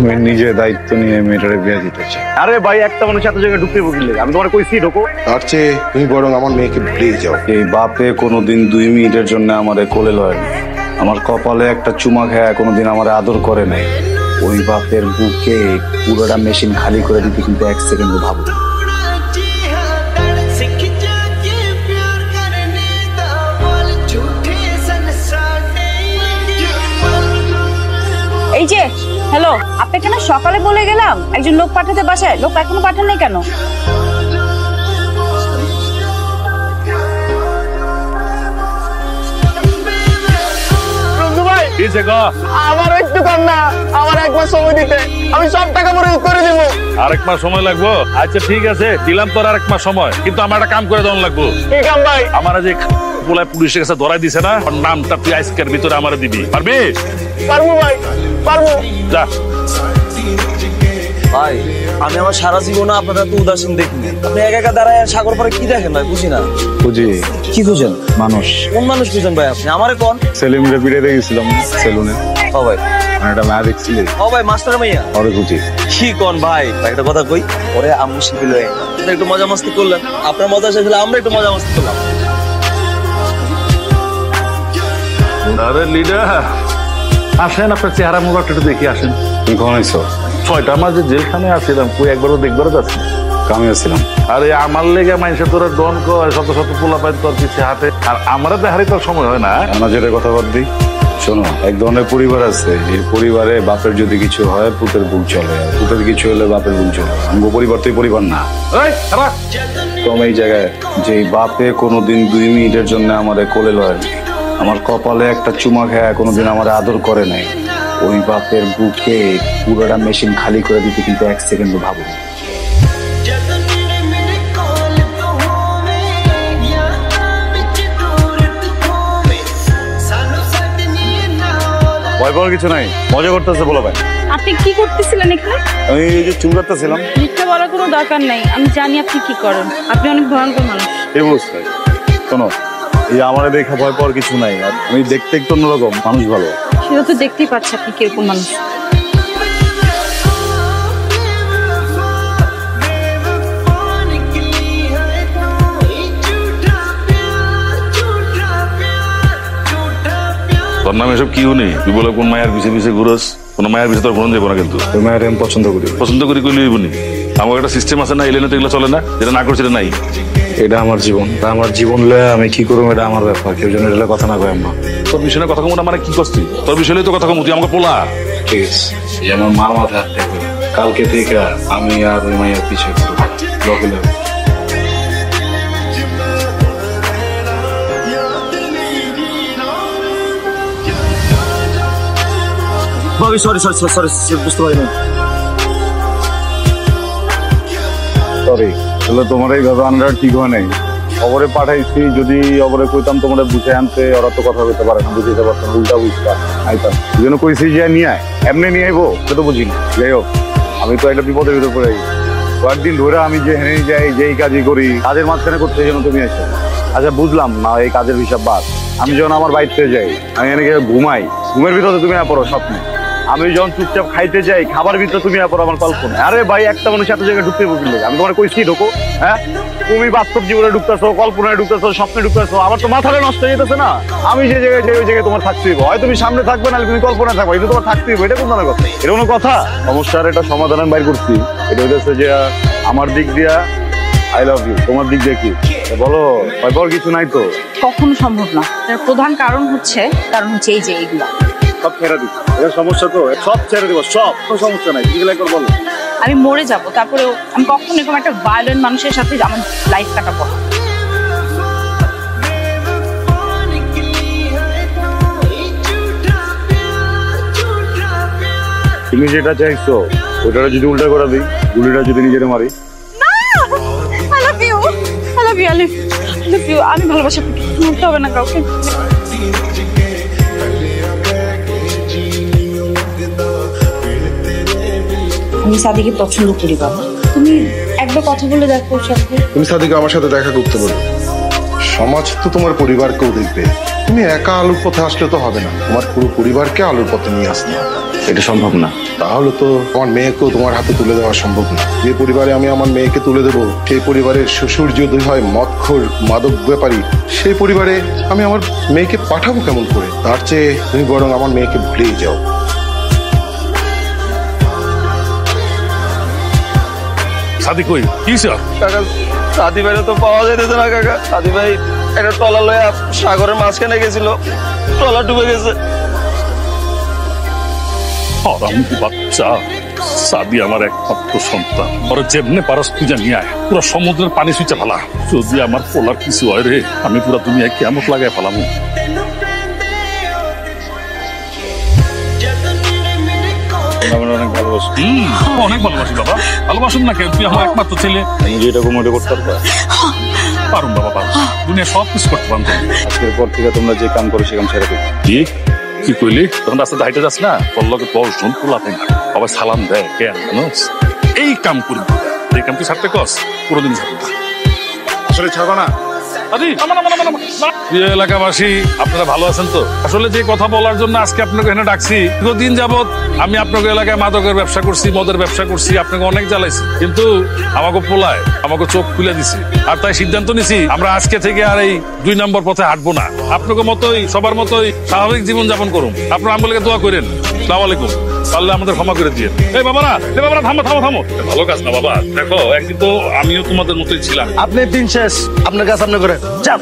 আমি নিজে দায়িত্ব নিয়ে মেয়েটারে বিয়ে দিতে চাই। আরে ভাই, একটা মানুষ এত জায়গায় ঢুকতে বললে আমি তোমার কইছি ঢোকো। তার চেয়ে তুমি বরং আমার মেয়েকে ভুলিয়ে যাও। এই বাপে কোনোদিন 2 মিনিটের জন্য আমারে কোলে লয় না, আমার কপালে একটা চুমা খায় কোনোদিন আমার আদর করে নাই। ওই বাপের বুকে পুরোটা মেশিন খালি করে দিতে কিন্তু 1 সেকেন্ড ভাবো। এই যে হ্যালো, আপনাকে না সকালে বলে গেলাম একজন লোক পাঠাতে বাসায়, লোক এখনো পাঠান নাই কেন? আমার একটু কম না, আমার 1 মাস সময় দিতে, আমি সব টাকা পরিশোধ করে দিব। আরেক মাস সময় লাগবো? আচ্ছা ঠিক আছে, দিলাম তোর আরেক মাস সময়, কিন্তু আমার একটা কাম করে দেওয়া লাগবো। কি কাম ভাই? আমার যে পুলিশের কাছে ধরাই দিছে না, ওর নামটা তুই আজকের ভিতরে আমার দিবি, পারবি? পারবো ভাই, পারবো। যা ভাই, আমি আমার সারা জীবনে আপনারা তো উদাসীন দেখিনি। আপনি একা একা দাঁড়ায় সাগর পরে কি দেখেন ভাই? বুঝি না। বুঝি কি খুঁজেন? মানুষ। কোন মানুষ খুঁজেন ভাই আপনি? আমারে কোন সেলিমরে পিড়ে গেছিলাম সেলুনে। ও ভাই, একটা মেয়া দেখছিলি? ও ভাই, মাস্টার মাইয়া। ওরে বুঝি। কি কোন ভাই? একটা কথা কই, ওরে আম্মু শিখিল একটু মজা মস্তি করলেন, আপনার মজা শেষ, আমরা একটু মজা মস্তি করলাম। আরে লিডার আসেন, আপনার চেহারা মুখটা একটু দেখি আসেন। তুমি কখন আইছো? 6টা মাস যে জেলখানে আসছিলাম, কই একবারও দেখবারও যাচ্ছি। কামে আসছিলাম। আরে আমার লেগে মানুষের তোরা ডন কয়, শত শত পোলা পাই তোর পিছিয়ে হাতে, আর আমারও তো হারি তোর সময় হয় না। আমরা যেটা কথা বল দিই, শোনো, এক ধরনের পরিবার আছে, এই পরিবারে বাপের যদি কিছু হয় পুতের বুক চলে, আর পুতের কিছু হলে বাপের বুক চলে। আমগো পরিবার তো পরিবার না। তোম এই জায়গায় যে বাপে কোনোদিন 2 মিনিটের জন্য আমারে কোলে লয় না, আমার কপালে একটা চুমা খায় কোনোদিন আমার আদর করে নাই, ওই বাপের বুকে পুরোটা মেশিন খালি করে দিতে কিন্তু 1 সেকেন্ড ভাবো। ভয় পাওয়ার কিছু নাই, মজা করতেছে বলো ভাই। আপনি কি করতেছিলেন এখানে? আমি এই যে চুল কাটতেছিলাম। মিথ্যা বলার কোনো দরকার নাই, আমি জানি আপনি কি করেন। আপনি অনেক ভয়ঙ্কর মানুষ। এই বুঝতে শোনো, এই আমার দেখা ভয় পাওয়ার কিছু নাই, আর আমি দেখতে একটু অন্যরকম, মানুষ ভালো। সেটা তো দেখতেই পাচ্ছি আপনি কিরকম মানুষ। তোর নাম এসব কি উনি? তুই বলে কোন মায়ের পিছিয়ে পিছিয়ে ঘুরস? কোন মায়ের পিছিয়ে তোর ফোন যাবো না, কিন্তু ওই মায়ের আমি পছন্দ করি। পছন্দ করি কইলি বনি। আমার একটা সিস্টেম আছে না, এলেনে তো এগুলো চলে না, যেটা না করছে নাই। এটা আমার জীবন, আমার জীবন লয়ে আমি কি করবো এটা আমার ব্যাপার, কেউ যেন এটা কথা না কয়। আম্মা তোর বিষয়ে কথা কমটা মানে কি করছি? তোর বিষয়ে তো কথা কম, তুই আমাকে পোলা। ঠিক আছে, এই আমার মা মাথায় হাত থাকবে, কালকে থেকে আমি আর ওই মায়ের পিছিয়ে ঘুরবো। সরি সরি সরি সরি, বুঝতে পারিনি। সরি, তাহলে তোমার এইভাবে আন্ডার ঠিক হয় নাই। খবরে পাঠাইছি, যদি খবরে কইতাম তোমরা বুঝে আনতে, ওরা তো কথা বলতে পারে না, বুঝতে পারতাম, উল্টা বুঝতাম আইতাম। এই জন্য কইছি যে নিয়ে আয়, এমনি নিয়ে আইবো সে তো বুঝি না। যাই হোক, আমি তো একটা বিপদের ভিতরে পড়ে গেছি। কয়েকদিন ধরে আমি যে হেনে যাই, যেই কাজই করি, কাজের মাঝখানে করতে যেন তুমি এসো। আচ্ছা বুঝলাম না, এই কাজের হিসাব বাদ। আমি যখন আমার বাড়িতে যাই, আমি এনে ঘুমাই, ঘুমের ভিতরে তুমি না পড়ো স্বপ্নে। আমি যখন চুপচাপ খাইতে যাই, খাবার ভিতরে তুমি না পড়ো আমার কল্পনা। আরে ভাই, একটা মানুষ এত জায়গায় ঢুকতে বললে আমি তোমার কইছি ঢোকো। হ্যাঁ, তুমি বাস্তব জীবনে ঢুকতেছো, কল্পনায় ঢুকতেছো, স্বপ্নে ঢুকতেছো, আমার তো মাথাটা নষ্ট হয়ে যেতেছে না। আমি যে জায়গায় যাই ওই জায়গায় তোমার থাকতে হইব, হয় তুমি সামনে থাকবে না তুমি কল্পনায় থাকবে, এটা তোমার থাকতে হইব। এটা কোন ধরনের কথা? এটা কোনো কথা? সমস্যার একটা সমাধান আমি বাইর করছি। এটা হইতেছে যে আমার দিক দিয়া আই লাভ ইউ, তোমার দিক দিয়ে কি বলো? ভয় পাওয়ার কিছু নাই তো? কখনো সম্ভব না। তার প্রধান কারণ হচ্ছে এই যে এইগুলা সব ছেড়ে দিব। এটা সমস্যা তো, সব ছেড়ে দিব, সব কোনো সমস্যা নাই। এগুলো একবার বলো। আমি মরে যাব, তারপরেও আমি কখনো এরকম একটা ভায়োলেন্ট মানুষের সাথে আমার লাইফ কাটাবো। তুমি যেটা চাইছো ওটা যদি উল্টা করে দিই, গুলিটা যদি নিজের মারি। আমি ভালোবাসা মরতে হবে না কাউকে। আমি সাদিকে পছন্দ করি বাবা, তুমি একবার কথা বলে দেখো ওর সাথে। তুমি সাদিকে আমার সাথে দেখা করতে বলো। সমাজ তো তোমার পরিবারকেও দেখবে, তুমি একা আলুর পথে আসলে তো হবে না, তোমার পুরো পরিবারকে আলুর পথে নিয়ে আসতে হবে। এটা সম্ভব না। তাহলে তো আমার মেয়েকেও তোমার হাতে তুলে দেওয়া সম্ভব না। যে পরিবারে আমি আমার মেয়েকে তুলে দেবো, সেই পরিবারের শ্বশুর যদি হয় মদখোর মাদক ব্যাপারী, সেই পরিবারে আমি আমার মেয়েকে পাঠাবো কেমন করে? তার চেয়ে তুমি বরং আমার মেয়েকে ভুলেই যাও। সাদি কই কি স্যার? কাকা সাদি ভাইরে তো পাওয়া যাইতেছে না কাকা। সাদি ভাই একটা ট্রলা লয়ে সাগরের মাঝখানে গেছিল, ট্রলা ডুবে গেছে। হারামী বাচ্চা, সাদি আমার একমাত্র সন্তান। ওরা যেমনে পারস তুই নিয়ে আয়, পুরো সমুদ্রের পানি সুইচে ফেলা। যদি আমার পোলার কিছু হয় রে, আমি পুরো দুনিয়ায় কেমন লাগাই ফেলাম। অনেক ভালোবাসি। অনেক ভালোবাসি বাবা। ভালোবাসুন না কেন, তুই আমার একমাত্র ছেলে। আমি যে এরকম ওটা করতে পারবা? পারুন বাবা, পারুন। দুনিয়া সব কিছু করতে পারুন। আজকের পর থেকে তোমরা যে কাম করো সে কাম ছেড়ে দেবো। কি কি কইলি? তখন রাস্তাতে হাইটে যাস না, তোর লগে 10 জন পোলা থাকে, আবার সালাম দেয় কেন জানোস? এই কাম করবি, এই কাম তুই ছাড়তে কস, পুরোদিন ছাড়বি না। আসলে ছাড়বা না? প্রিয় এলাকাবাসী, আপনারা ভালো আছেন তো? আসলে যে কথা বলার জন্য আজকে আপনাকে এখানে ডাকছি, দীর্ঘদিন যাবৎ আমি আপনাকে এলাকায় মাদকের ব্যবসা করছি, মদের ব্যবসা করছি, আপনাকে অনেক জ্বালাইছি, কিন্তু আমাকে পোলায় আমাকে চোখ খুলে দিছি। আর তাই সিদ্ধান্ত নিছি আমরা আজকে থেকে আর এই 2 নম্বর পথে হাঁটবো না। আপনাকে মতোই সবার মতোই স্বাভাবিক জীবন যাপন করুন। আপনারা আমগুলোকে দোয়া করেন। আসসালামু আলাইকুম। পারলে আমাদের ক্ষমা করে দিয়ে। এই বাবারা, থামো থামো থামো। ভালো কাজ না বাবা, দেখো একদিন তো আমিও তোমাদের মতোই ছিলাম। আপনি দিন শেষ, আপনার কাছে আপনি করে যান।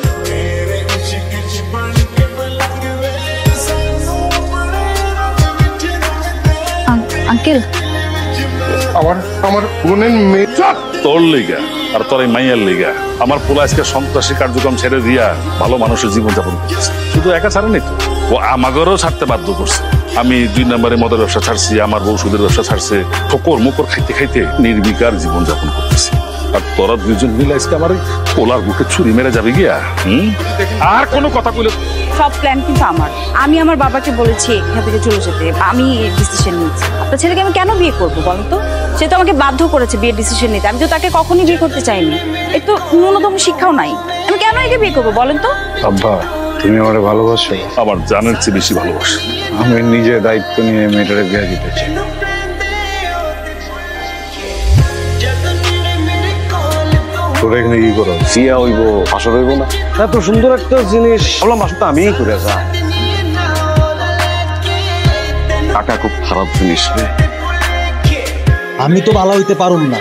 আঙ্কেল, আমার আমার বোনের মেয়ে তোর লিগা আর তোর এই মাইয়ার লিগা আমার পোলা আজকে সন্ত্রাসী কার্যক্রম ছেড়ে দিয়া ভালো মানুষের জীবনযাপন করতেছে। শুধু একা ছাড়েনি তো, ও আমাদেরও ছাড়তে বাধ্য করছে। আমি 2 নম্বরে মদের ব্যবসা ছাড়ছি, আমার বউ সুদের ব্যবসা ছাড়ছে, ঠোকর মুকর খাইতে খাইতে নির্বিকার জীবনযাপন করতেছি। আর তোরা 2 জন মিলে আজকে আমার পোলার বুকে ছুরি মেরে যাবে গিয়া। আর কোনো কথা কইলে সব প্ল্যান কিন্তু আমার। আমি আমার বাবাকে বলেছি এখান থেকে চলে যেতে, আমি ডিসিশন নিয়েছি। আপনার ছেলেকে আমি কেন বিয়ে করবো বলেন তো? সে তো আমাকে বাধ্য করেছে বিয়ের ডিসিশন নিতে। আমি তো তাকে কখনই বিয়ে করতে চাইনি। একটু ন্যূনতম শিক্ষাও নাই। আমি কেন একে বিয়ে করবো বলেন তো? আব্বা, তুমি আমার ভালোবাসো? আমার জানের চেয়ে বেশি ভালোবাসি। আমি নিজে দায়িত্ব নিয়ে মেয়েটারে বিয়ে দিতে চাই। তোরা এখানে কি করো? বিয়া হইব, আসর হইব না? এত সুন্দর একটা জিনিস ভাবলাম আসলে আমিই করে যা। টাকা খুব খারাপ জিনিস রে। আমি তো ভালো হইতে পারুম না।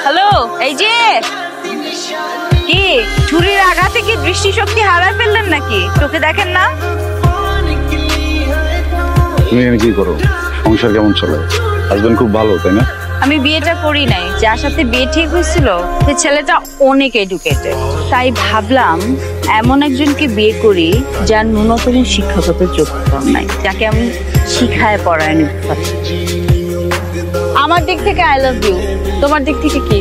হ্যালো, এই যে কি ছুরির আঘাতে কি দৃষ্টিশক্তি হারায় ফেললেন নাকি? চোখে দেখেন না? তুমি এখানে কি করো? সংসার কেমন চলে? হাজবেন্ড খুব ভালো, তাই না? আমি বিয়েটা করি নাই। যার সাথে বিয়ে ঠিক হয়েছিল সে ছেলেটা অনেক এডুকেটেড। তাই ভাবলাম এমন একজনকে বিয়ে করি যার ন্যূনতম শিক্ষাগত যোগ্যতা নাই, যাকে আমি শিখায় পড়ায় নিতে পারছি। আমার দিক থেকে আই লাভ ইউ, তোমার দিক থেকে কি?